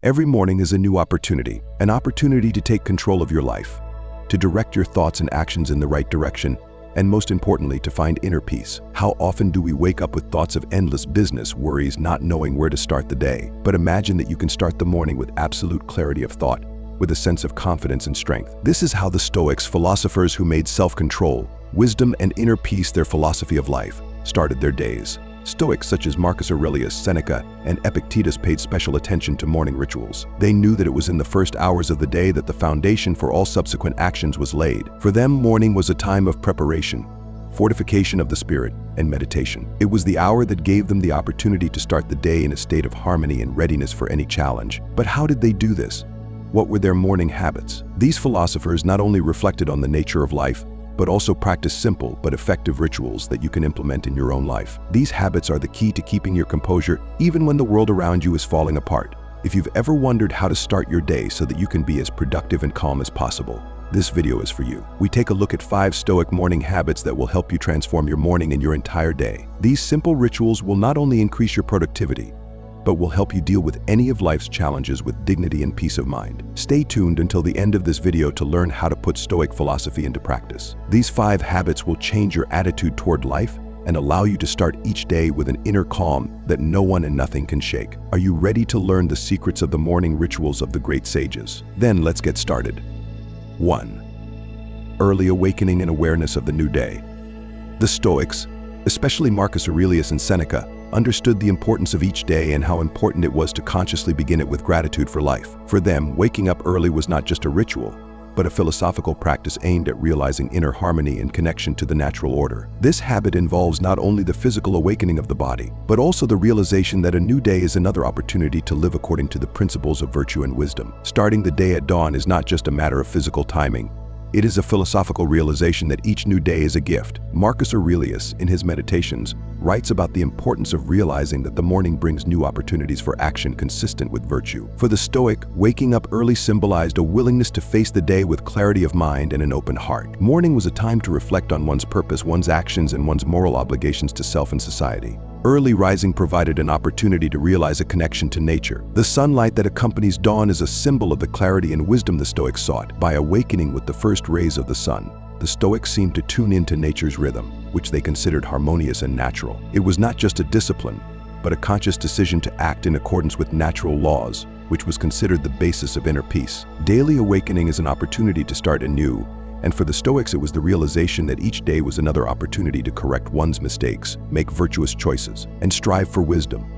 Every morning is a new opportunity, an opportunity to take control of your life, to direct your thoughts and actions in the right direction, and most importantly, to find inner peace. How often do we wake up with thoughts of endless business worries, not knowing where to start the day? But imagine that you can start the morning with absolute clarity of thought, with a sense of confidence and strength. This is how the Stoics, philosophers who made self-control, wisdom, and inner peace their philosophy of life, started their days. Stoics such as Marcus Aurelius, Seneca, and Epictetus paid special attention to morning rituals. They knew that it was in the first hours of the day that the foundation for all subsequent actions was laid. For them, morning was a time of preparation, fortification of the spirit, and meditation. It was the hour that gave them the opportunity to start the day in a state of harmony and readiness for any challenge. But how did they do this? What were their morning habits? These philosophers not only reflected on the nature of life, but also practice simple but effective rituals that you can implement in your own life. These habits are the key to keeping your composure even when the world around you is falling apart. If you've ever wondered how to start your day so that you can be as productive and calm as possible, this video is for you. We take a look at 5 Stoic morning habits that will help you transform your morning and your entire day. These simple rituals will not only increase your productivity, but will help you deal with any of life's challenges with dignity and peace of mind. Stay tuned until the end of this video to learn how to put Stoic philosophy into practice. These 5 habits will change your attitude toward life and allow you to start each day with an inner calm that no one and nothing can shake. Are you ready to learn the secrets of the morning rituals of the great sages? Then let's get started. 1. Early awakening and awareness of the new day. The Stoics, especially Marcus Aurelius and Seneca, understood the importance of each day and how important it was to consciously begin it with gratitude for life. For them, waking up early was not just a ritual, but a philosophical practice aimed at realizing inner harmony and connection to the natural order. This habit involves not only the physical awakening of the body, but also the realization that a new day is another opportunity to live according to the principles of virtue and wisdom. Starting the day at dawn is not just a matter of physical timing. It is a philosophical realization that each new day is a gift. Marcus Aurelius, in his Meditations, writes about the importance of realizing that the morning brings new opportunities for action consistent with virtue. For the Stoic, waking up early symbolized a willingness to face the day with clarity of mind and an open heart. Morning was a time to reflect on one's purpose, one's actions, and one's moral obligations to self and society. Early rising provided an opportunity to realize a connection to nature. The sunlight that accompanies dawn is a symbol of the clarity and wisdom the Stoics sought. By awakening with the first rays of the sun, the Stoics seemed to tune into nature's rhythm, which they considered harmonious and natural. It was not just a discipline, but a conscious decision to act in accordance with natural laws, which was considered the basis of inner peace. Daily awakening is an opportunity to start anew, and for the Stoics it was the realization that each day was another opportunity to correct one's mistakes, make virtuous choices, and strive for wisdom.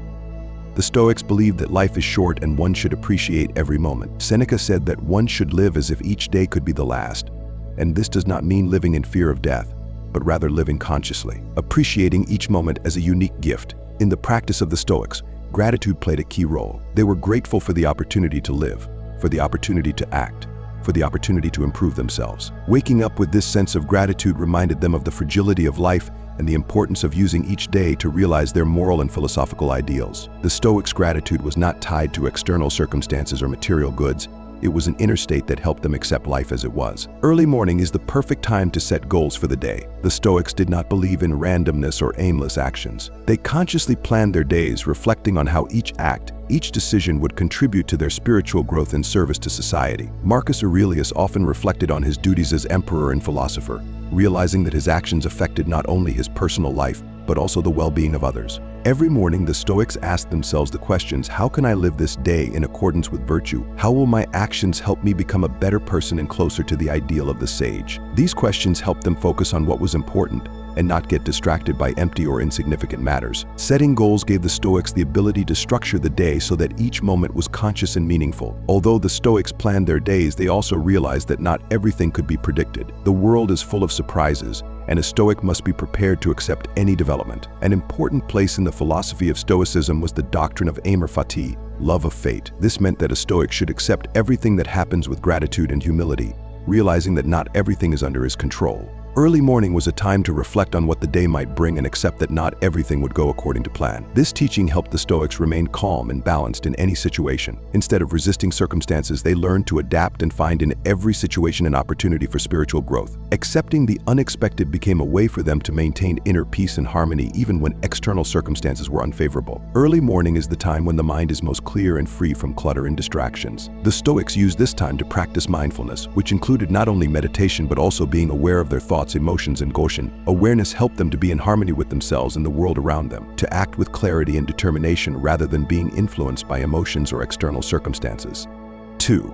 The Stoics believed that life is short and one should appreciate every moment. Seneca said that one should live as if each day could be the last, and this does not mean living in fear of death, but rather living consciously, appreciating each moment as a unique gift. In the practice of the Stoics, gratitude played a key role. They were grateful for the opportunity to live, for the opportunity to act, for the opportunity to improve themselves. Waking up with this sense of gratitude reminded them of the fragility of life and the importance of using each day to realize their moral and philosophical ideals. The Stoics' gratitude was not tied to external circumstances or material goods. It was an inner state that helped them accept life as it was. Early morning is the perfect time to set goals for the day. The Stoics did not believe in randomness or aimless actions. They consciously planned their days, reflecting on how each act, each decision would contribute to their spiritual growth and service to society. Marcus Aurelius often reflected on his duties as emperor and philosopher, realizing that his actions affected not only his personal life, but also the well-being of others. Every morning, the Stoics asked themselves the questions: how can I live this day in accordance with virtue? How will my actions help me become a better person and closer to the ideal of the sage? These questions helped them focus on what was important and not get distracted by empty or insignificant matters. Setting goals gave the Stoics the ability to structure the day so that each moment was conscious and meaningful. Although the Stoics planned their days, they also realized that not everything could be predicted. The world is full of surprises, and a Stoic must be prepared to accept any development. An important place in the philosophy of Stoicism was the doctrine of amor fati, love of fate. This meant that a Stoic should accept everything that happens with gratitude and humility, realizing that not everything is under his control. Early morning was a time to reflect on what the day might bring and accept that not everything would go according to plan. This teaching helped the Stoics remain calm and balanced in any situation. Instead of resisting circumstances, they learned to adapt and find in every situation an opportunity for spiritual growth. Accepting the unexpected became a way for them to maintain inner peace and harmony even when external circumstances were unfavorable. Early morning is the time when the mind is most clear and free from clutter and distractions. The Stoics used this time to practice mindfulness, which included not only meditation but also being aware of their thoughts, emotions, and goshen. Awareness helped them to be in harmony with themselves and the world around them, to act with clarity and determination rather than being influenced by emotions or external circumstances. 2.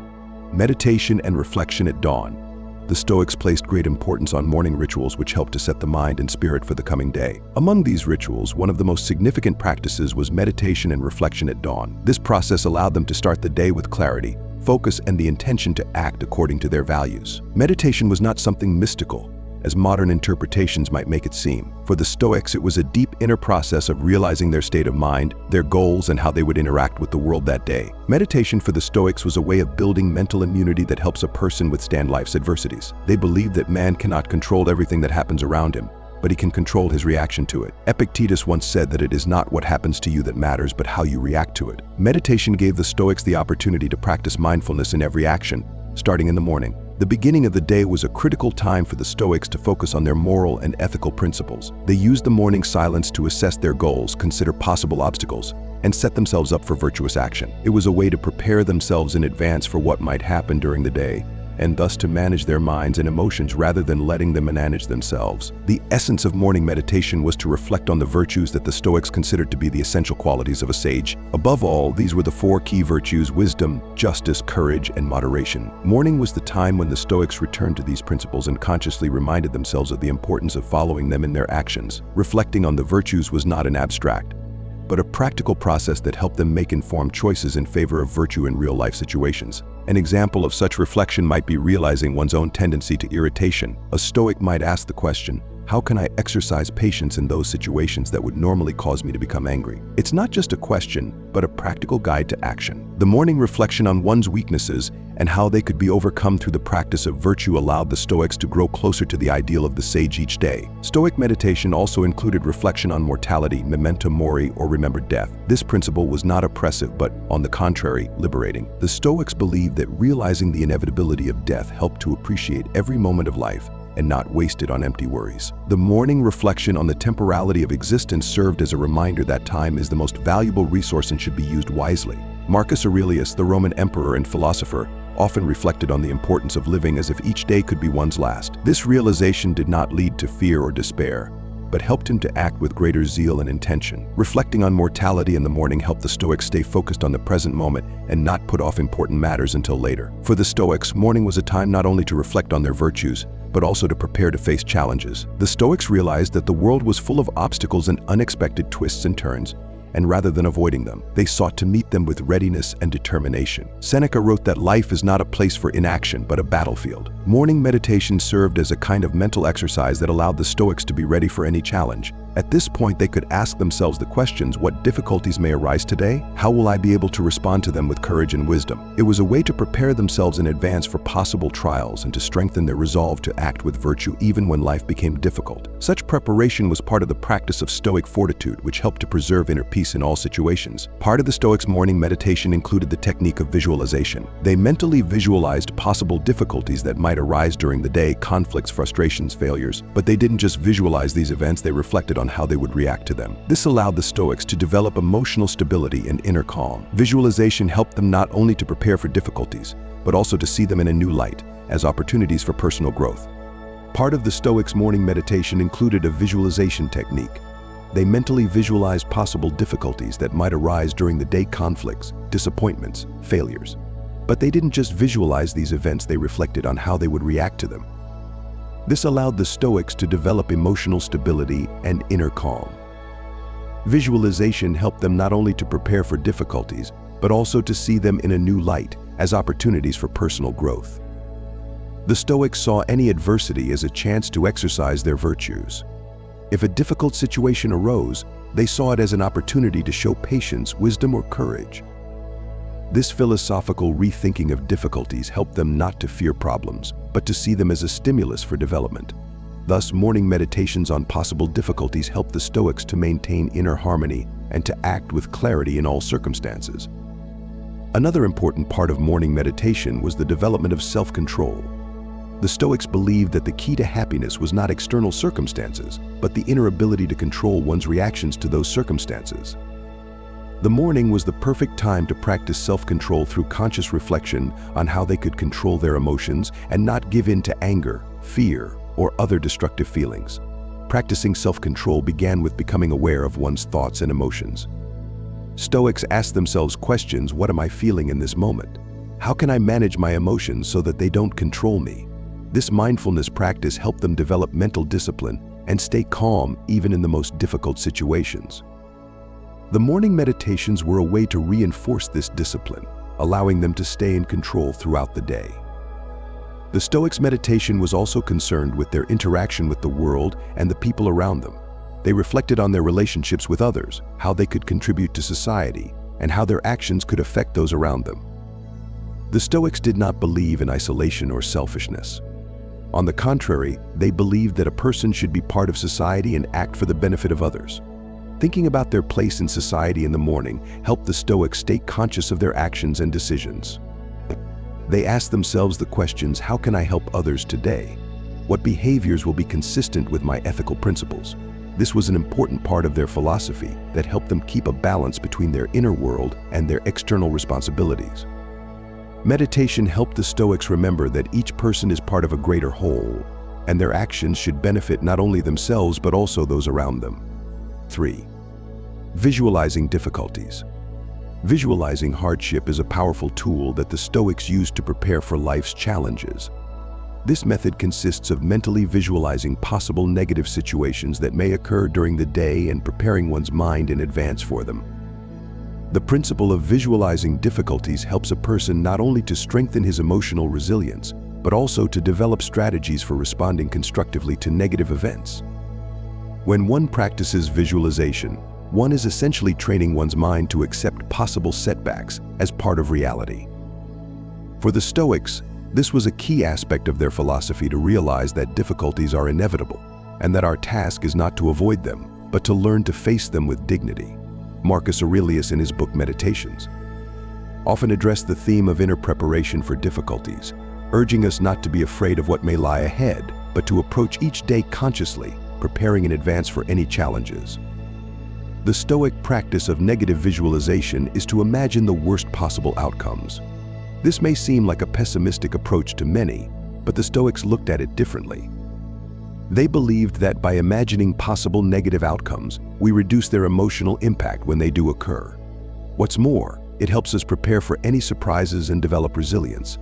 Meditation and reflection at dawn. The Stoics placed great importance on morning rituals which helped to set the mind and spirit for the coming day. Among these rituals, one of the most significant practices was meditation and reflection at dawn. This process allowed them to start the day with clarity, focus, and the intention to act according to their values. Meditation was not something mystical, as modern interpretations might make it seem. For the Stoics, it was a deep inner process of realizing their state of mind, their goals, and how they would interact with the world that day. Meditation for the Stoics was a way of building mental immunity that helps a person withstand life's adversities. They believed that man cannot control everything that happens around him, but he can control his reaction to it. Epictetus once said that it is not what happens to you that matters, but how you react to it. Meditation gave the Stoics the opportunity to practice mindfulness in every action, starting in the morning. The beginning of the day was a critical time for the Stoics to focus on their moral and ethical principles. They used the morning silence to assess their goals, consider possible obstacles, and set themselves up for virtuous action. It was a way to prepare themselves in advance for what might happen during the day, and thus to manage their minds and emotions rather than letting them manage themselves. The essence of morning meditation was to reflect on the virtues that the Stoics considered to be the essential qualities of a sage. Above all, these were the 4 key virtues: wisdom, justice, courage, and moderation. Morning was the time when the Stoics returned to these principles and consciously reminded themselves of the importance of following them in their actions. Reflecting on the virtues was not an abstract, but a practical process that helped them make informed choices in favor of virtue in real-life situations. An example of such reflection might be realizing one's own tendency to irritation. A Stoic might ask the question, how can I exercise patience in those situations that would normally cause me to become angry? It's not just a question, but a practical guide to action. The morning reflection on one's weaknesses and how they could be overcome through the practice of virtue allowed the Stoics to grow closer to the ideal of the sage each day. Stoic meditation also included reflection on mortality, memento mori, or remembered death. This principle was not oppressive, but, on the contrary, liberating. The Stoics believed that realizing the inevitability of death helped to appreciate every moment of life and not waste it on empty worries. The morning reflection on the temporality of existence served as a reminder that time is the most valuable resource and should be used wisely. Marcus Aurelius, the Roman emperor and philosopher, often reflected on the importance of living as if each day could be one's last. This realization did not lead to fear or despair, but helped him to act with greater zeal and intention. Reflecting on mortality in the morning helped the Stoics stay focused on the present moment and not put off important matters until later. For the Stoics, morning was a time not only to reflect on their virtues, but also to prepare to face challenges. The Stoics realized that the world was full of obstacles and unexpected twists and turns, and rather than avoiding them, they sought to meet them with readiness and determination. Seneca wrote that life is not a place for inaction, but a battlefield. Morning meditation served as a kind of mental exercise that allowed the Stoics to be ready for any challenge. At this point, they could ask themselves the questions: what difficulties may arise today? How will I be able to respond to them with courage and wisdom? It was a way to prepare themselves in advance for possible trials and to strengthen their resolve to act with virtue even when life became difficult. Such preparation was part of the practice of Stoic fortitude, which helped to preserve inner peace in all situations. Part of the Stoics' morning meditation included the technique of visualization. They mentally visualized possible difficulties that might arise during the day: conflicts, frustrations, failures. But they didn't just visualize these events, they reflected on how they would react to them. This allowed the Stoics to develop emotional stability and inner calm. Visualization helped them not only to prepare for difficulties, but also to see them in a new light, as opportunities for personal growth. Part of the Stoics' morning meditation included a visualization technique. They mentally visualized possible difficulties that might arise during the day: conflicts, disappointments, failures. But they didn't just visualize these events, they reflected on how they would react to them. This allowed the Stoics to develop emotional stability and inner calm. Visualization helped them not only to prepare for difficulties, but also to see them in a new light, as opportunities for personal growth. The Stoics saw any adversity as a chance to exercise their virtues. If a difficult situation arose, they saw it as an opportunity to show patience, wisdom, or courage. This philosophical rethinking of difficulties helped them not to fear problems, but to see them as a stimulus for development. Thus, morning meditations on possible difficulties help the Stoics to maintain inner harmony and to act with clarity in all circumstances. Another important part of morning meditation was the development of self-control. The Stoics believed that the key to happiness was not external circumstances, but the inner ability to control one's reactions to those circumstances. The morning was the perfect time to practice self-control through conscious reflection on how they could control their emotions and not give in to anger, fear, or other destructive feelings. Practicing self-control began with becoming aware of one's thoughts and emotions. Stoics asked themselves questions: what am I feeling in this moment? How can I manage my emotions so that they don't control me? This mindfulness practice helped them develop mental discipline and stay calm even in the most difficult situations. The morning meditations were a way to reinforce this discipline, allowing them to stay in control throughout the day. The Stoics' meditation was also concerned with their interaction with the world and the people around them. They reflected on their relationships with others, how they could contribute to society, and how their actions could affect those around them. The Stoics did not believe in isolation or selfishness. On the contrary, they believed that a person should be part of society and act for the benefit of others. Thinking about their place in society in the morning helped the Stoics stay conscious of their actions and decisions. They asked themselves the questions: how can I help others today? What behaviors will be consistent with my ethical principles? This was an important part of their philosophy that helped them keep a balance between their inner world and their external responsibilities. Meditation helped the Stoics remember that each person is part of a greater whole, and their actions should benefit not only themselves but also those around them. 3. Visualizing difficulties. Visualizing hardship is a powerful tool that the Stoics used to prepare for life's challenges. This method consists of mentally visualizing possible negative situations that may occur during the day and preparing one's mind in advance for them. The principle of visualizing difficulties helps a person not only to strengthen his emotional resilience, but also to develop strategies for responding constructively to negative events. When one practices visualization, one is essentially training one's mind to accept possible setbacks as part of reality. For the Stoics, this was a key aspect of their philosophy to realize that difficulties are inevitable and that our task is not to avoid them, but to learn to face them with dignity. Marcus Aurelius, in his book Meditations, often addressed the theme of inner preparation for difficulties, urging us not to be afraid of what may lie ahead, but to approach each day consciously, preparing in advance for any challenges. The Stoic practice of negative visualization is to imagine the worst possible outcomes. This may seem like a pessimistic approach to many, but the Stoics looked at it differently. They believed that by imagining possible negative outcomes, we reduce their emotional impact when they do occur. What's more, it helps us prepare for any surprises and develop resilience.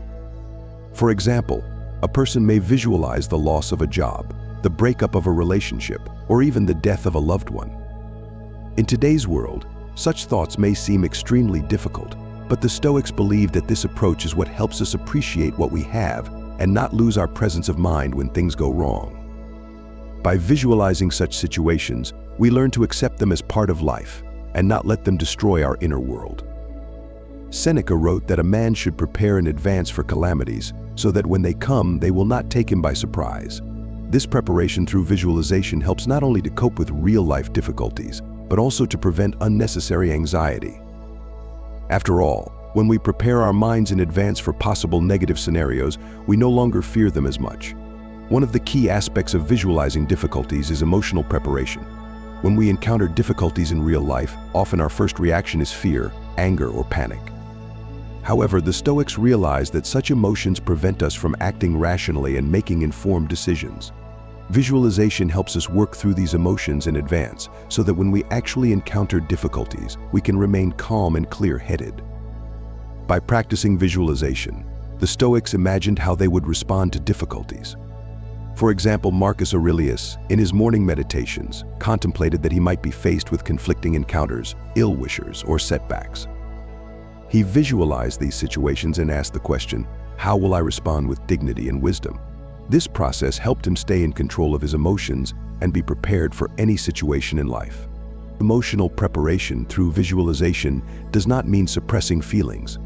For example, a person may visualize the loss of a job, the breakup of a relationship, or even the death of a loved one. In today's world, such thoughts may seem extremely difficult, but the Stoics believe that this approach is what helps us appreciate what we have and not lose our presence of mind when things go wrong. By visualizing such situations, we learn to accept them as part of life and not let them destroy our inner world. Seneca wrote that a man should prepare in advance for calamities so that when they come, they will not take him by surprise. This preparation through visualization helps not only to cope with real-life difficulties, but also to prevent unnecessary anxiety. After all, when we prepare our minds in advance for possible negative scenarios, we no longer fear them as much. One of the key aspects of visualizing difficulties is emotional preparation. When we encounter difficulties in real life, often our first reaction is fear, anger, or panic. However, the Stoics realize that such emotions prevent us from acting rationally and making informed decisions. Visualization helps us work through these emotions in advance so that when we actually encounter difficulties, we can remain calm and clear-headed. By practicing visualization, the Stoics imagined how they would respond to difficulties. For example, Marcus Aurelius, in his morning meditations, contemplated that he might be faced with conflicting encounters, ill-wishers, or setbacks. He visualized these situations and asked the question, how will I respond with dignity and wisdom? This process helped him stay in control of his emotions and be prepared for any situation in life. Emotional preparation through visualization does not mean suppressing feelings.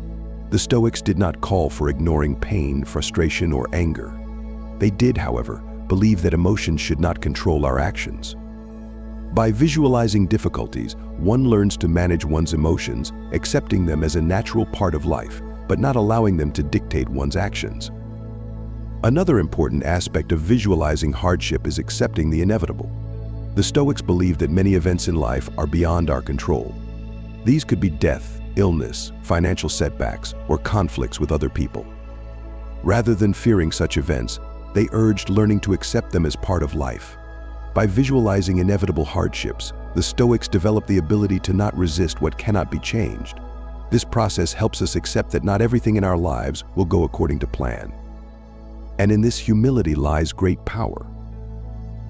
The Stoics did not call for ignoring pain, frustration, or anger. They did, however, believe that emotions should not control our actions. By visualizing difficulties, one learns to manage one's emotions, accepting them as a natural part of life, but not allowing them to dictate one's actions. Another important aspect of visualizing hardship is accepting the inevitable. The Stoics believe that many events in life are beyond our control. These could be death, illness, financial setbacks, or conflicts with other people. Rather than fearing such events, they urged learning to accept them as part of life. By visualizing inevitable hardships, the Stoics develop the ability to not resist what cannot be changed. This process helps us accept that not everything in our lives will go according to plan. And in this humility lies great power.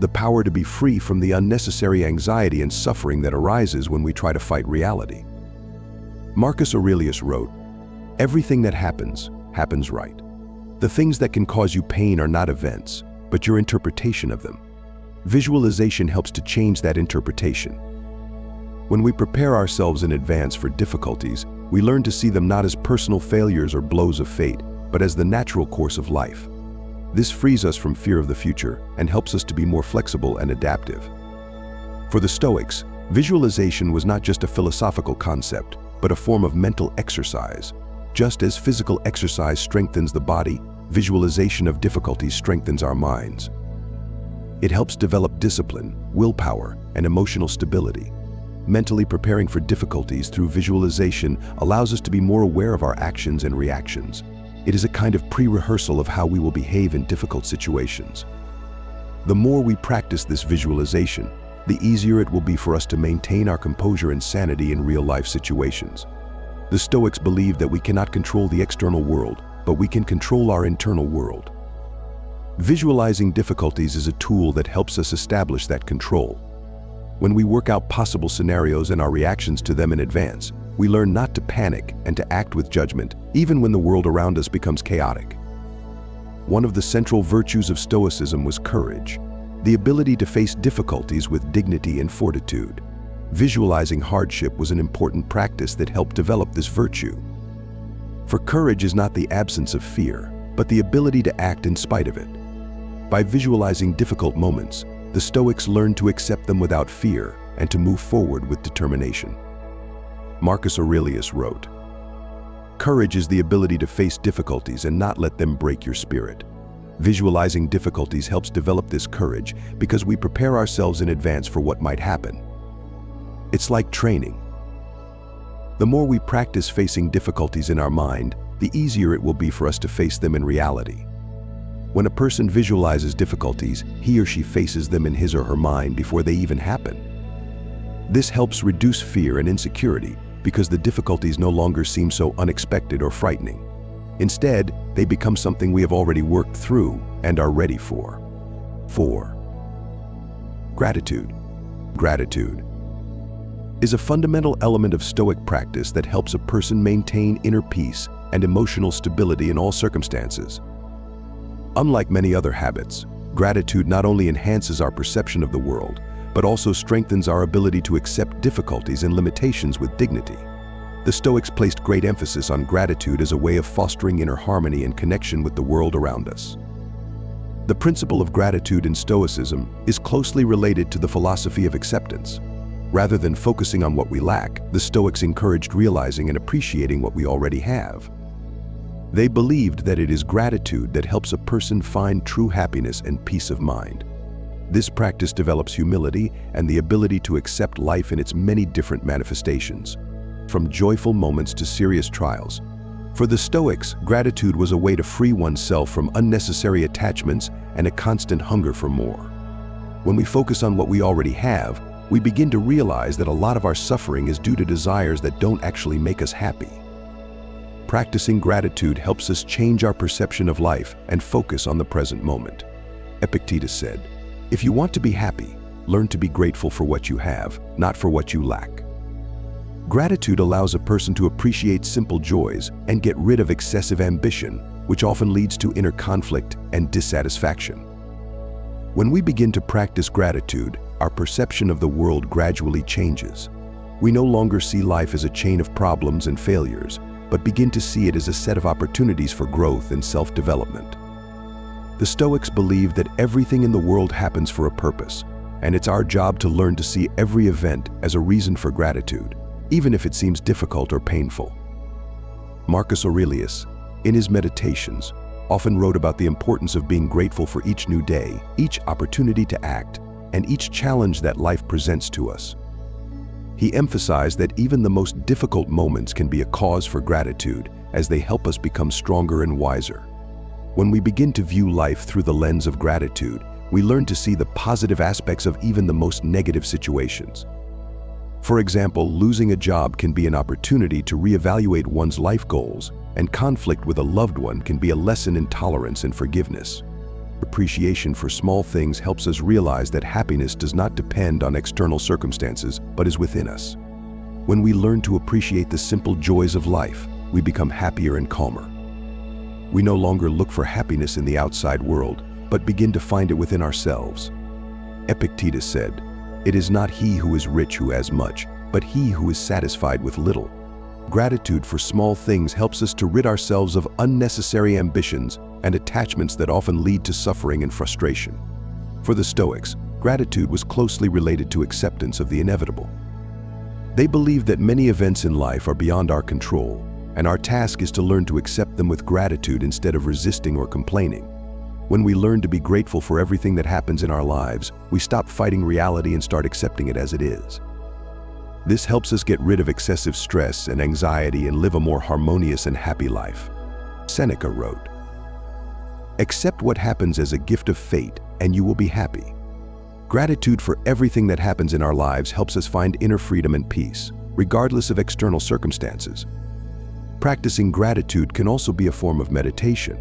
The power to be free from the unnecessary anxiety and suffering that arises when we try to fight reality. Marcus Aurelius wrote, "Everything that happens, happens right. The things that can cause you pain are not events, but your interpretation of them." Visualization helps to change that interpretation. When we prepare ourselves in advance for difficulties, we learn to see them not as personal failures or blows of fate, but as the natural course of life. This frees us from fear of the future and helps us to be more flexible and adaptive. For the Stoics, visualization was not just a philosophical concept, but a form of mental exercise. Just as physical exercise strengthens the body, visualization of difficulties strengthens our minds. It helps develop discipline, willpower, and emotional stability. Mentally preparing for difficulties through visualization allows us to be more aware of our actions and reactions. It is a kind of pre-rehearsal of how we will behave in difficult situations. The more we practice this visualization, the easier it will be for us to maintain our composure and sanity in real-life situations. The Stoics believe that we cannot control the external world, but we can control our internal world. Visualizing difficulties is a tool that helps us establish that control. When we work out possible scenarios and our reactions to them in advance, we learn not to panic and to act with judgment, even when the world around us becomes chaotic. One of the central virtues of Stoicism was courage, the ability to face difficulties with dignity and fortitude. Visualizing hardship was an important practice that helped develop this virtue. For courage is not the absence of fear, but the ability to act in spite of it. By visualizing difficult moments, the Stoics learned to accept them without fear and to move forward with determination. Marcus Aurelius wrote, "Courage is the ability to face difficulties and not let them break your spirit." Visualizing difficulties helps develop this courage because we prepare ourselves in advance for what might happen. It's like training. The more we practice facing difficulties in our mind, the easier it will be for us to face them in reality. When a person visualizes difficulties, he or she faces them in his or her mind before they even happen. This helps reduce fear and insecurity because the difficulties no longer seem so unexpected or frightening. Instead, they become something we have already worked through and are ready for. 4. Gratitude. Gratitude is a fundamental element of Stoic practice that helps a person maintain inner peace and emotional stability in all circumstances. Unlike many other habits, gratitude not only enhances our perception of the world, but also strengthens our ability to accept difficulties and limitations with dignity. The Stoics placed great emphasis on gratitude as a way of fostering inner harmony and connection with the world around us. The principle of gratitude in Stoicism is closely related to the philosophy of acceptance. Rather than focusing on what we lack, the Stoics encouraged realizing and appreciating what we already have. They believed that it is gratitude that helps a person find true happiness and peace of mind. This practice develops humility and the ability to accept life in its many different manifestations, from joyful moments to serious trials. For the Stoics, gratitude was a way to free oneself from unnecessary attachments and a constant hunger for more. When we focus on what we already have, we begin to realize that a lot of our suffering is due to desires that don't actually make us happy. Practicing gratitude helps us change our perception of life and focus on the present moment. Epictetus said, "If you want to be happy, learn to be grateful for what you have, not for what you lack." Gratitude allows a person to appreciate simple joys and get rid of excessive ambition, which often leads to inner conflict and dissatisfaction. When we begin to practice gratitude, our perception of the world gradually changes. We no longer see life as a chain of problems and failures, but begin to see it as a set of opportunities for growth and self-development. The Stoics believe that everything in the world happens for a purpose, and it's our job to learn to see every event as a reason for gratitude, even if it seems difficult or painful. Marcus Aurelius, in his Meditations, often wrote about the importance of being grateful for each new day, each opportunity to act, and each challenge that life presents to us. He emphasized that even the most difficult moments can be a cause for gratitude, as they help us become stronger and wiser. When we begin to view life through the lens of gratitude, we learn to see the positive aspects of even the most negative situations. For example, losing a job can be an opportunity to reevaluate one's life goals, and conflict with a loved one can be a lesson in tolerance and forgiveness. Appreciation for small things helps us realize that happiness does not depend on external circumstances, but is within us. When we learn to appreciate the simple joys of life, we become happier and calmer. We no longer look for happiness in the outside world, but begin to find it within ourselves. Epictetus said, "It is not he who is rich who has much, but he who is satisfied with little." Gratitude for small things helps us to rid ourselves of unnecessary ambitions and attachments that often lead to suffering and frustration. For the Stoics, gratitude was closely related to acceptance of the inevitable. They believed that many events in life are beyond our control, and our task is to learn to accept them with gratitude instead of resisting or complaining. When we learn to be grateful for everything that happens in our lives, we stop fighting reality and start accepting it as it is. This helps us get rid of excessive stress and anxiety and live a more harmonious and happy life. Seneca wrote, "Accept what happens as a gift of fate, and you will be happy." Gratitude for everything that happens in our lives helps us find inner freedom and peace, regardless of external circumstances. Practicing gratitude can also be a form of meditation.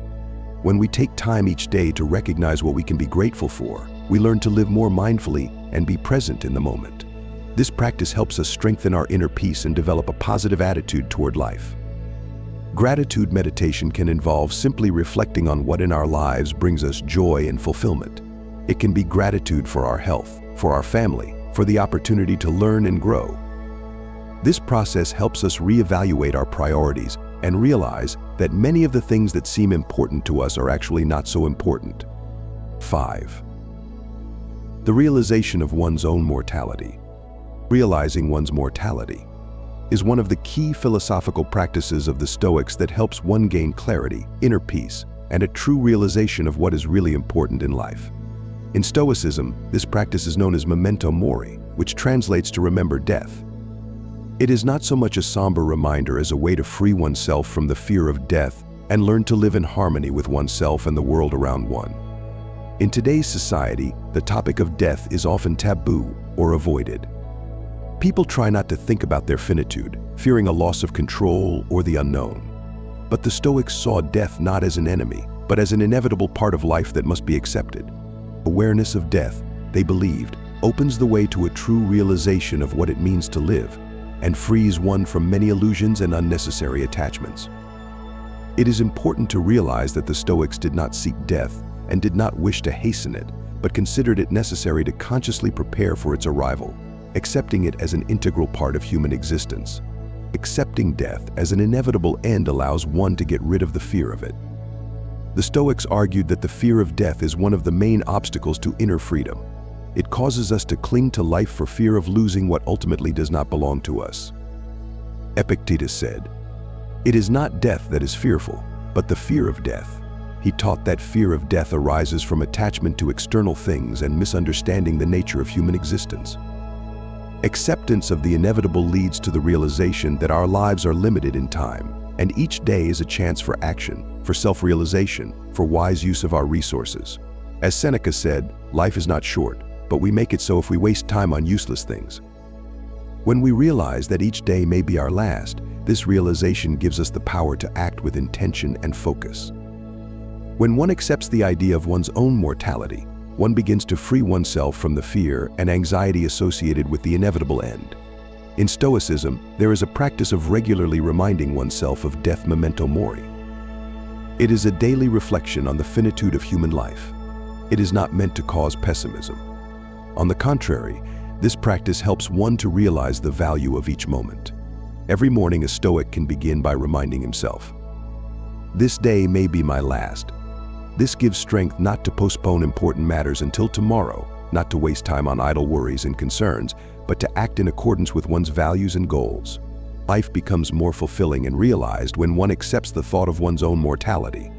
When we take time each day to recognize what we can be grateful for, we learn to live more mindfully and be present in the moment. This practice helps us strengthen our inner peace and develop a positive attitude toward life. Gratitude meditation can involve simply reflecting on what in our lives brings us joy and fulfillment. It can be gratitude for our health, for our family, for the opportunity to learn and grow. This process helps us reevaluate our priorities and realize that many of the things that seem important to us are actually not so important. 5. The realization of one's own mortality. Realizing one's mortality is one of the key philosophical practices of the Stoics that helps one gain clarity, inner peace, and a true realization of what is really important in life. In Stoicism, this practice is known as memento mori, which translates to remember death. It is not so much a somber reminder as a way to free oneself from the fear of death and learn to live in harmony with oneself and the world around one. In today's society, the topic of death is often taboo or avoided. People try not to think about their finitude, fearing a loss of control or the unknown. But the Stoics saw death not as an enemy, but as an inevitable part of life that must be accepted. Awareness of death, they believed, opens the way to a true realization of what it means to live, and frees one from many illusions and unnecessary attachments. It is important to realize that the Stoics did not seek death and did not wish to hasten it, but considered it necessary to consciously prepare for its arrival, accepting it as an integral part of human existence. Accepting death as an inevitable end allows one to get rid of the fear of it. The Stoics argued that the fear of death is one of the main obstacles to inner freedom. It causes us to cling to life for fear of losing what ultimately does not belong to us. Epictetus said, "It is not death that is fearful, but the fear of death." He taught that fear of death arises from attachment to external things and misunderstanding the nature of human existence. Acceptance of the inevitable leads to the realization that our lives are limited in time, and each day is a chance for action, for self-realization, for wise use of our resources. As Seneca said, life is not short, but we make it so if we waste time on useless things. When we realize that each day may be our last, this realization gives us the power to act with intention and focus. When one accepts the idea of one's own mortality, one begins to free oneself from the fear and anxiety associated with the inevitable end. In Stoicism, there is a practice of regularly reminding oneself of death memento mori. It is a daily reflection on the finitude of human life. It is not meant to cause pessimism. On the contrary, this practice helps one to realize the value of each moment. Every morning, a Stoic can begin by reminding himself, "This day may be my last, This gives strength not to postpone important matters until tomorrow, not to waste time on idle worries and concerns, but to act in accordance with one's values and goals. Life becomes more fulfilling and realized when one accepts the thought of one's own mortality.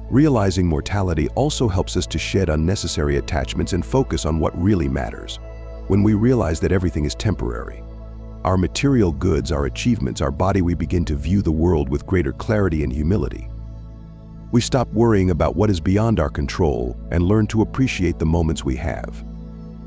Realizing mortality also helps us to shed unnecessary attachments and focus on what really matters. When we realize that everything is temporary, our material goods, our achievements, our body, we begin to view the world with greater clarity and humility. We stop worrying about what is beyond our control and learn to appreciate the moments we have.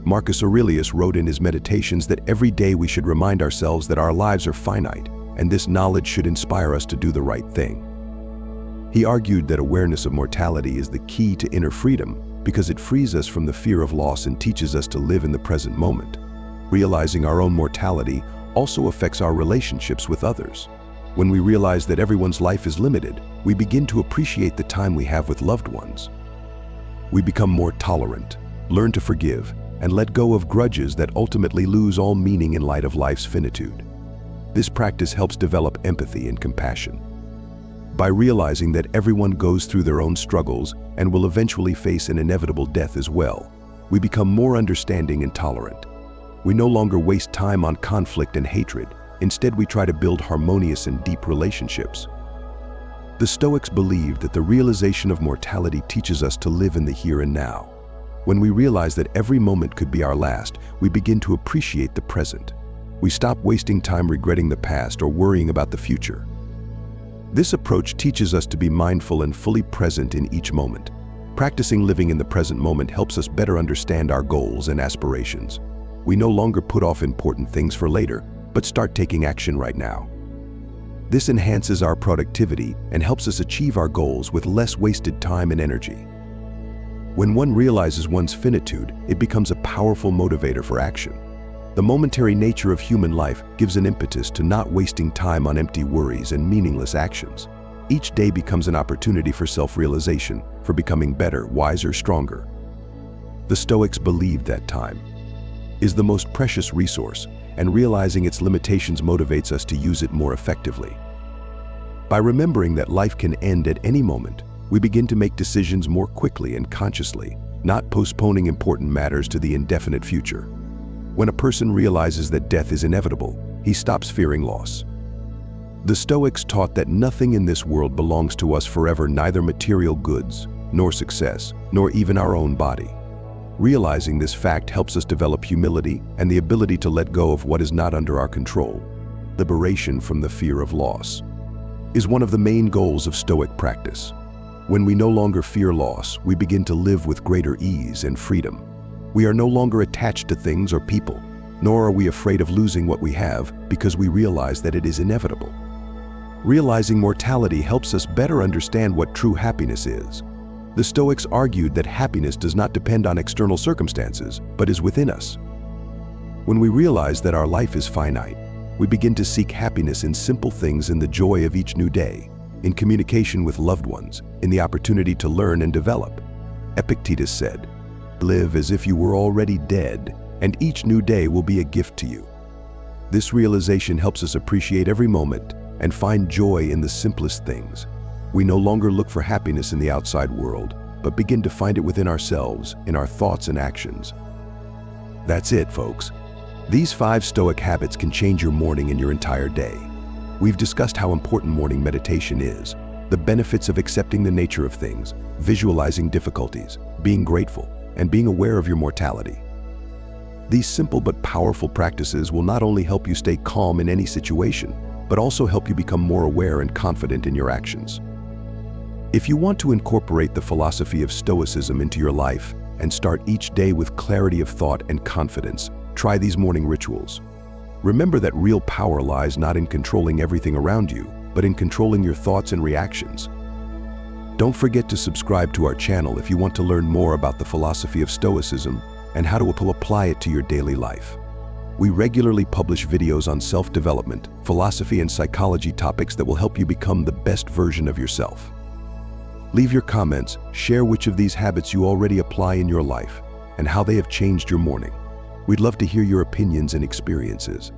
Marcus Aurelius wrote in his Meditations that every day we should remind ourselves that our lives are finite, and this knowledge should inspire us to do the right thing. He argued that awareness of mortality is the key to inner freedom because it frees us from the fear of loss and teaches us to live in the present moment. Realizing our own mortality also affects our relationships with others. When we realize that everyone's life is limited, we begin to appreciate the time we have with loved ones. We become more tolerant, learn to forgive, and let go of grudges that ultimately lose all meaning in light of life's finitude. This practice helps develop empathy and compassion. By realizing that everyone goes through their own struggles and will eventually face an inevitable death as well, we become more understanding and tolerant. We no longer waste time on conflict and hatred. Instead, we try to build harmonious and deep relationships. The Stoics believed that the realization of mortality teaches us to live in the here and now. When we realize that every moment could be our last, we begin to appreciate the present. We stop wasting time regretting the past or worrying about the future. This approach teaches us to be mindful and fully present in each moment. Practicing living in the present moment helps us better understand our goals and aspirations. We no longer put off important things for later, but start taking action right now. This enhances our productivity and helps us achieve our goals with less wasted time and energy. When one realizes one's finitude, it becomes a powerful motivator for action. The momentary nature of human life gives an impetus to not wasting time on empty worries and meaningless actions. Each day becomes an opportunity for self-realization, for becoming better, wiser, stronger. The Stoics believed that time is the most precious resource, and realizing its limitations motivates us to use it more effectively. By remembering that life can end at any moment, we begin to make decisions more quickly and consciously, not postponing important matters to the indefinite future. When a person realizes that death is inevitable, he stops fearing loss. The Stoics taught that nothing in this world belongs to us forever, neither material goods, nor success, nor even our own body. Realizing this fact helps us develop humility and the ability to let go of what is not under our control. Liberation from the fear of loss is one of the main goals of Stoic practice. When we no longer fear loss, we begin to live with greater ease and freedom. We are no longer attached to things or people, nor are we afraid of losing what we have because we realize that it is inevitable. Realizing mortality helps us better understand what true happiness is. The Stoics argued that happiness does not depend on external circumstances, but is within us. When we realize that our life is finite, we begin to seek happiness in simple things, in the joy of each new day, in communication with loved ones, in the opportunity to learn and develop. Epictetus said, "Live as if you were already dead, and each new day will be a gift to you." This realization helps us appreciate every moment and find joy in the simplest things. We no longer look for happiness in the outside world, but begin to find it within ourselves, in our thoughts and actions. That's it, folks. These 5 Stoic habits can change your morning and your entire day. We've discussed how important morning meditation is, the benefits of accepting the nature of things, visualizing difficulties, being grateful, and being aware of your mortality. These simple but powerful practices will not only help you stay calm in any situation, but also help you become more aware and confident in your actions. If you want to incorporate the philosophy of Stoicism into your life and start each day with clarity of thought and confidence, try these morning rituals. Remember that real power lies not in controlling everything around you, but in controlling your thoughts and reactions. Don't forget to subscribe to our channel if you want to learn more about the philosophy of Stoicism and how to apply it to your daily life. We regularly publish videos on self-development, philosophy, and psychology topics that will help you become the best version of yourself. Leave your comments, share which of these habits you already apply in your life, and how they have changed your morning. We'd love to hear your opinions and experiences.